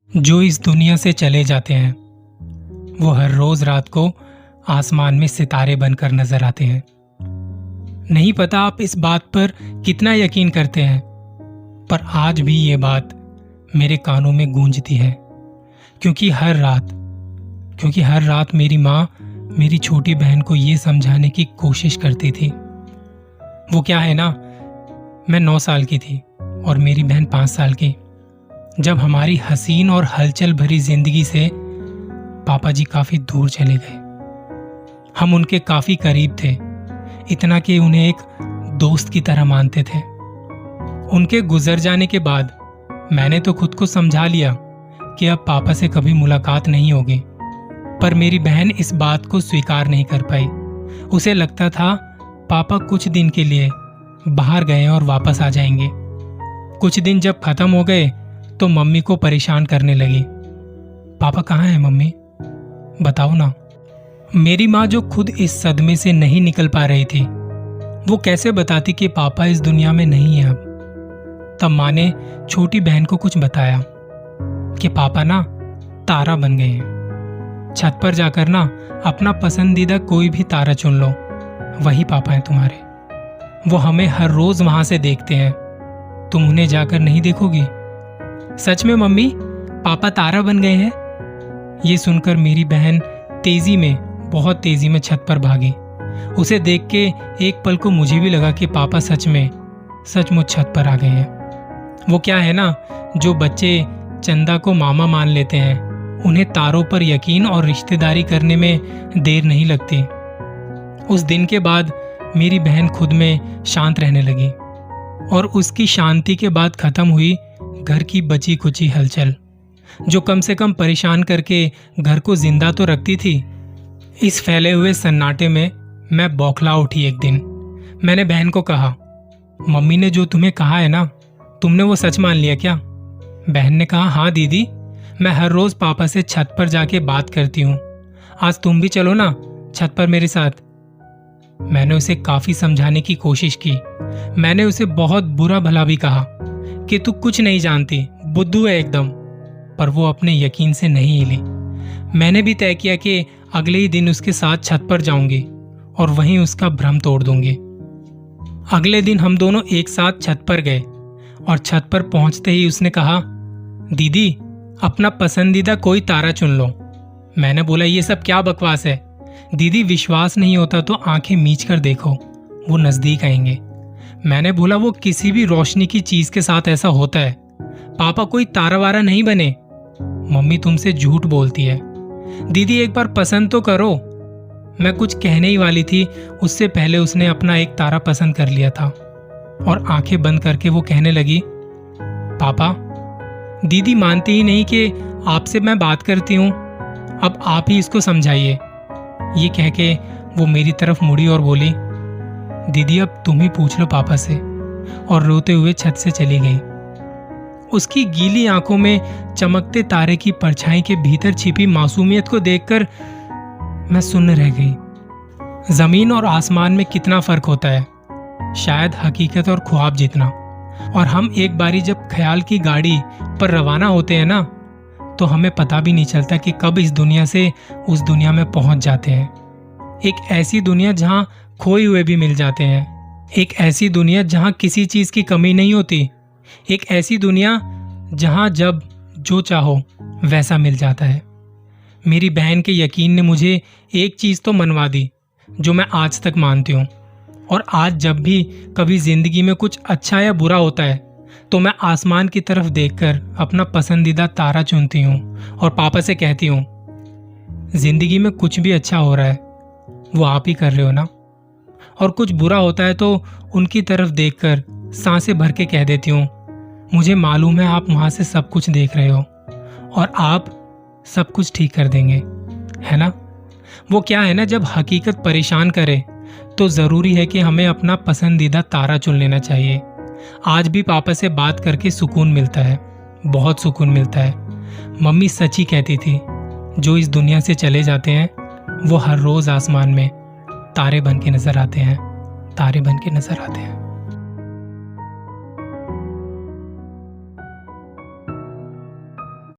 जो इस दुनिया से चले जाते हैं वो हर रोज रात को आसमान में सितारे बनकर नजर आते हैं। नहीं पता आप इस बात पर कितना यकीन करते हैं, पर आज भी ये बात मेरे कानों में गूंजती है, क्योंकि हर रात मेरी माँ मेरी छोटी बहन को ये समझाने की कोशिश करती थी। वो क्या है ना, मैं 9 साल की थी और मेरी बहन 5 साल की, जब हमारी हसीन और हलचल भरी जिंदगी से पापा जी काफी दूर चले गए। हम उनके काफी करीब थे, इतना कि उन्हें एक दोस्त की तरह मानते थे। उनके गुजर जाने के बाद मैंने तो खुद को समझा लिया कि अब पापा से कभी मुलाकात नहीं होगी, पर मेरी बहन इस बात को स्वीकार नहीं कर पाई। उसे लगता था पापा कुछ दिन के लिए बाहर गए और वापस आ जाएंगे। कुछ दिन जब खत्म हो गए तो मम्मी को परेशान करने लगी। पापा कहाँ हैं मम्मी, बताओ ना। मेरी माँ जो खुद इस सदमे से नहीं निकल पा रही थी, वो कैसे बताती कि पापा इस दुनिया में नहीं है अब। तब माँ ने छोटी बहन को कुछ बताया कि पापा ना तारा बन गए हैं। छत पर जाकर ना अपना पसंदीदा कोई भी तारा चुन लो, वही पापा हैं तुम्हारे। वो हमें हर रोज वहां से देखते हैं, तुम उन्हें जाकर नहीं देखोगी? सच में मम्मी, पापा तारा बन गए हैं? ये सुनकर मेरी बहन बहुत तेजी में छत पर भागी। उसे देख के एक पल को मुझे भी लगा कि पापा सचमुच छत पर आ गए हैं। वो क्या है ना, जो बच्चे चंदा को मामा मान लेते हैं, उन्हें तारों पर यकीन और रिश्तेदारी करने में देर नहीं लगती। उस दिन के बाद मेरी बहन खुद में शांत रहने लगी, और उसकी शांति के बाद खत्म हुई घर की बची कुची हलचल, जो कम से कम परेशान करके घर को जिंदा तो रखती थी। इस फैले हुए सन्नाटे में मैं बौखला उठी। एक दिन मैंने बहन को कहा, मम्मी ने जो तुम्हें कहा है ना, तुमने वो सच मान लिया क्या? बहन ने कहा, हाँ दीदी, मैं हर रोज पापा से छत पर जाके बात करती हूँ। आज तुम भी चलो ना छत पर मेरे साथ। मैंने उसे काफी समझाने की कोशिश की। मैंने उसे बहुत बुरा भला भी कहा कि तू कुछ नहीं जानती, बुद्धू है एकदम, पर वो अपने यकीन से नहीं हिली। मैंने भी तय किया कि अगले ही दिन उसके साथ छत पर जाऊंगी और वहीं उसका भ्रम तोड़ दूंगी। अगले दिन हम दोनों एक साथ छत पर गए, और छत पर पहुंचते ही उसने कहा, दीदी अपना पसंदीदा कोई तारा चुन लो। मैंने बोला, ये सब क्या बकवास है दीदी, विश्वास नहीं होता तो आंखें मीच कर देखो, वो नजदीक आएंगे। मैंने बोला, वो किसी भी रोशनी की चीज के साथ ऐसा होता है, पापा कोई तारा वारा नहीं बने। मम्मी तुमसे झूठ बोलती है। दीदी एक बार पसंद तो करो। मैं कुछ कहने ही वाली थी, उससे पहले उसने अपना एक तारा पसंद कर लिया था, और आंखें बंद करके वो कहने लगी, पापा दीदी मानती ही नहीं कि आपसे मैं बात करती हूँ, अब आप ही इसको समझाइए। ये कह के वो मेरी तरफ मुड़ी और बोली, दीदी अब तुम ही पूछ लो पापा से, और रोते हुए छत से चली गई। उसकी गीली आंखों में चमकते तारे की परछाई के भीतर छिपी मासूमियत को देखकर मैं सुन्न रह गई। जमीन और आसमान में कितना फर्क होता है, शायद हकीकत और ख्वाब जितना। और हम एक बारी जब ख्याल की गाड़ी पर रवाना होते हैं ना, तो हमें पता भी नहीं चलता कि कब इस दुनिया से उस दुनिया में पहुंच जाते हैं। एक ऐसी दुनिया जहां खोए हुए भी मिल जाते हैं, एक ऐसी दुनिया जहां किसी चीज की कमी नहीं होती, एक ऐसी दुनिया जहां जब जो चाहो वैसा मिल जाता है। मेरी बहन के यकीन ने मुझे एक चीज तो मनवा दी, जो मैं आज तक मानती हूँ। और आज जब भी कभी जिंदगी में कुछ अच्छा या बुरा होता है, तो मैं आसमान की तरफ देखकर अपना पसंदीदा तारा चुनती हूँ और पापा से कहती हूँ, जिंदगी में कुछ भी अच्छा हो रहा है वो आप ही कर रहे हो ना, और कुछ बुरा होता है तो उनकी तरफ देखकर सांसें भर के कह देती हूँ, मुझे मालूम है आप वहां से सब कुछ देख रहे हो और आप सब कुछ ठीक कर देंगे, है ना। वो क्या है ना, जब हकीकत परेशान करे तो जरूरी है कि हमें अपना पसंदीदा तारा चुन लेना चाहिए। आज भी पापा से बात करके सुकून मिलता है, बहुत सुकून मिलता है। मम्मी सच ही कहती थी, जो इस दुनिया से चले जाते हैं वो हर रोज आसमान में तारे बन के नजर आते हैं, तारे बन के नजर आते हैं।